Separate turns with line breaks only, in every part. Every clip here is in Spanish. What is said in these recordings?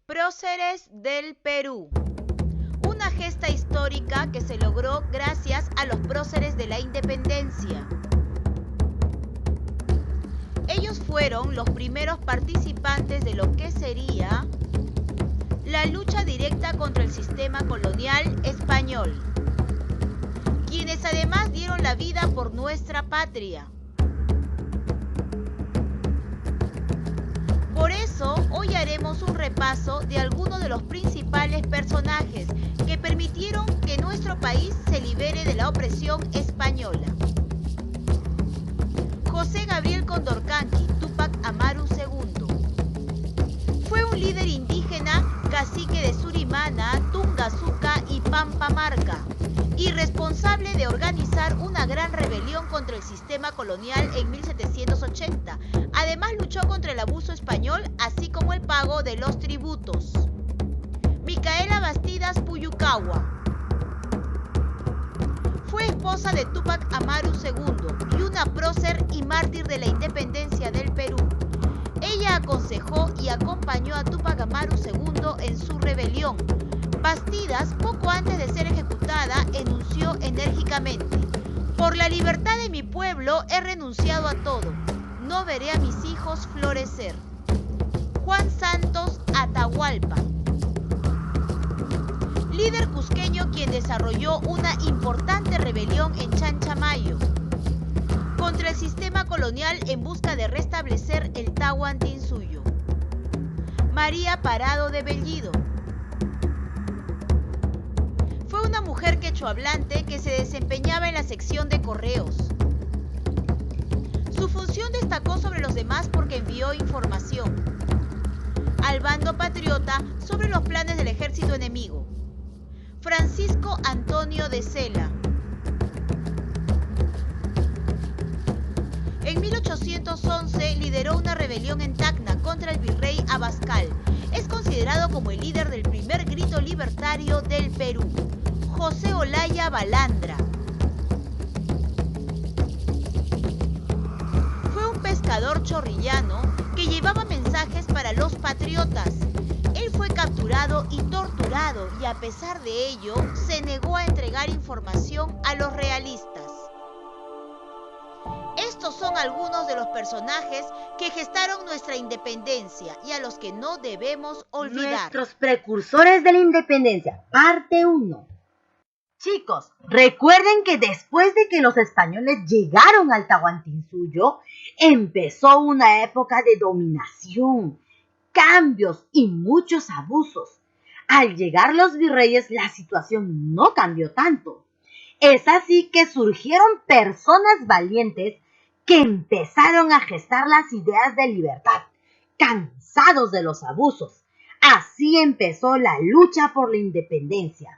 Próceres del Perú. Una gesta histórica que se logró gracias a los próceres de la independencia. Ellos fueron los primeros participantes de lo que sería la lucha directa contra el sistema colonial español, quienes además dieron la vida por nuestra patria. Por eso, hoy haremos un repaso de algunos de los principales personajes que permitieron que nuestro país se libere de la opresión española. José Gabriel Condorcanqui, Túpac Amaru II. Fue un líder indígena, cacique de Surimana, Tungazuca y Pampamarca, y responsable de organizar una gran rebelión contra el sistema colonial en 1780. Además luchó contra el abuso español, así como el pago de los tributos. Micaela Bastidas Puyucawa. Fue esposa de Túpac Amaru II y una prócer y mártir de la independencia del Perú. Ella aconsejó y acompañó a Túpac Amaru II en su rebelión. Bastidas, poco antes de ser ejecutada, enunció enérgicamente: por la libertad de mi pueblo he renunciado a todo. No veré a mis hijos florecer. Juan Santos Atahualpa. Líder cusqueño quien desarrolló una importante rebelión en Chanchamayo contra el sistema colonial en busca de restablecer el Tahuantinsuyo. María Parado de Bellido. Fue una mujer quechohablante que se desempeñaba en la sección de correos. Su función destacó sobre los demás porque envió información al bando patriota sobre los planes del ejército enemigo. Francisco Antonio de Sela. En 1811 lideró una rebelión en Tacna contra el virrey Abascal. Es considerado como el líder del primer grito libertario del Perú. José Olaya Balandra. Fue un pescador chorrillano que llevaba mensajes para los patriotas. Él fue capturado y torturado y a pesar de ello se negó a entregar información a los realistas. Estos son algunos de los personajes que gestaron nuestra independencia y a los que no debemos olvidar.
Nuestros precursores de la independencia, parte 1. Chicos, recuerden que después de que los españoles llegaron al Tahuantinsuyo, empezó una época de dominación, cambios y muchos abusos. Al llegar los virreyes, la situación no cambió tanto. Es así que surgieron personas valientes que empezaron a gestar las ideas de libertad, cansados de los abusos. Así empezó la lucha por la independencia.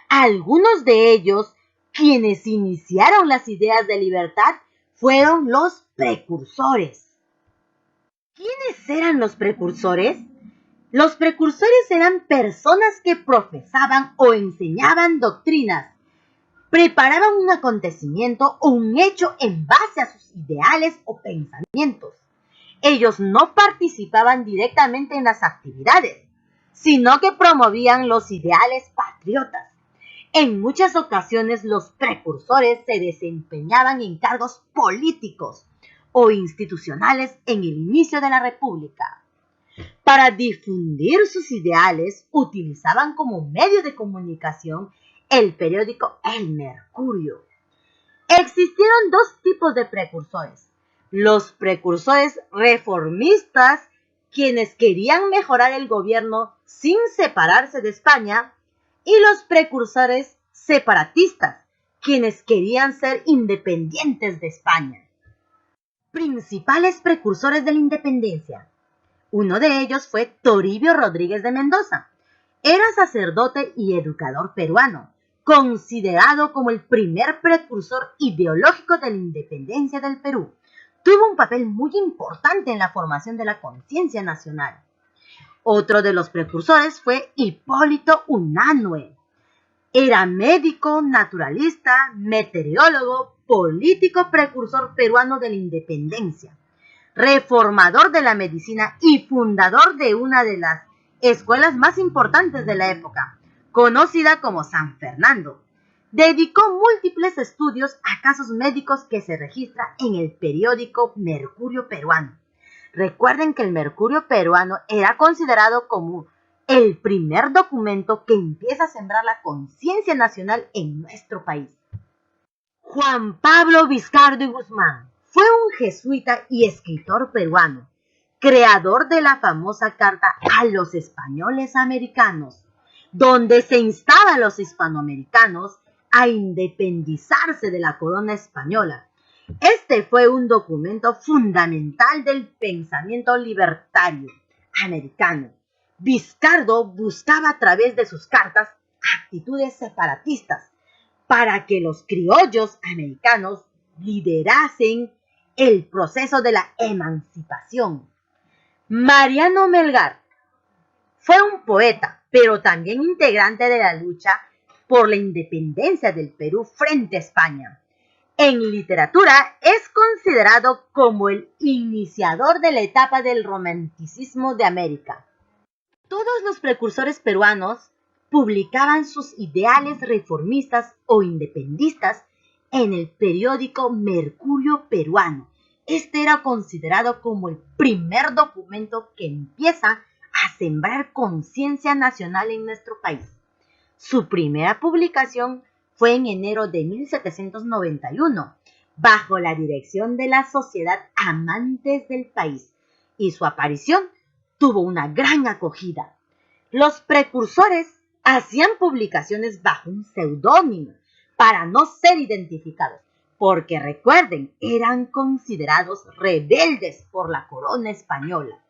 Algunos de ellos, quienes iniciaron las ideas de libertad, fueron los precursores. ¿Quiénes eran los precursores? Los precursores eran personas que profesaban o enseñaban doctrinas, preparaban un acontecimiento o un hecho en base a sus ideales o pensamientos. Ellos no participaban directamente en las actividades, sino que promovían los ideales patriotas. En muchas ocasiones los precursores se desempeñaban en cargos políticos o institucionales en el inicio de la República. Para difundir sus ideales utilizaban como medio de comunicación el periódico El Mercurio. Existieron dos tipos de precursores: los precursores reformistas, quienes querían mejorar el gobierno sin separarse de España, y los precursores separatistas, quienes querían ser independientes de España. Principales precursores de la independencia. Uno de ellos fue Toribio Rodríguez de Mendoza. Era sacerdote y educador peruano, considerado como el primer precursor ideológico de la independencia del Perú. Tuvo un papel muy importante en la formación de la conciencia nacional. Otro de los precursores fue Hipólito Unanue. Era médico, naturalista, meteorólogo, político precursor peruano de la independencia, reformador de la medicina y fundador de una de las escuelas más importantes de la época, conocida como San Fernando. Dedicó múltiples estudios a casos médicos que se registran en el periódico Mercurio Peruano. Recuerden que el Mercurio Peruano era considerado como el primer documento que empieza a sembrar la conciencia nacional en nuestro país. Juan Pablo Vizcardo y Guzmán fue un jesuita y escritor peruano, creador de la famosa Carta a los Españoles Americanos, donde se instaba a los hispanoamericanos a independizarse de la corona española. Este fue un documento fundamental del pensamiento libertario americano. Vizcardo buscaba a través de sus cartas actitudes separatistas para que los criollos americanos liderasen el proceso de la emancipación. Mariano Melgar fue un poeta, pero también integrante de la lucha por la independencia del Perú frente a España. En literatura es considerado como el iniciador de la etapa del romanticismo de América. Todos los precursores peruanos publicaban sus ideales reformistas o independistas en el periódico Mercurio Peruano. Este era considerado como el primer documento que empieza a sembrar conciencia nacional en nuestro país. Su primera publicación fue en enero de 1791, bajo la dirección de la Sociedad Amantes del País, y su aparición tuvo una gran acogida. Los precursores hacían publicaciones bajo un seudónimo para no ser identificados, porque recuerden, eran considerados rebeldes por la corona española.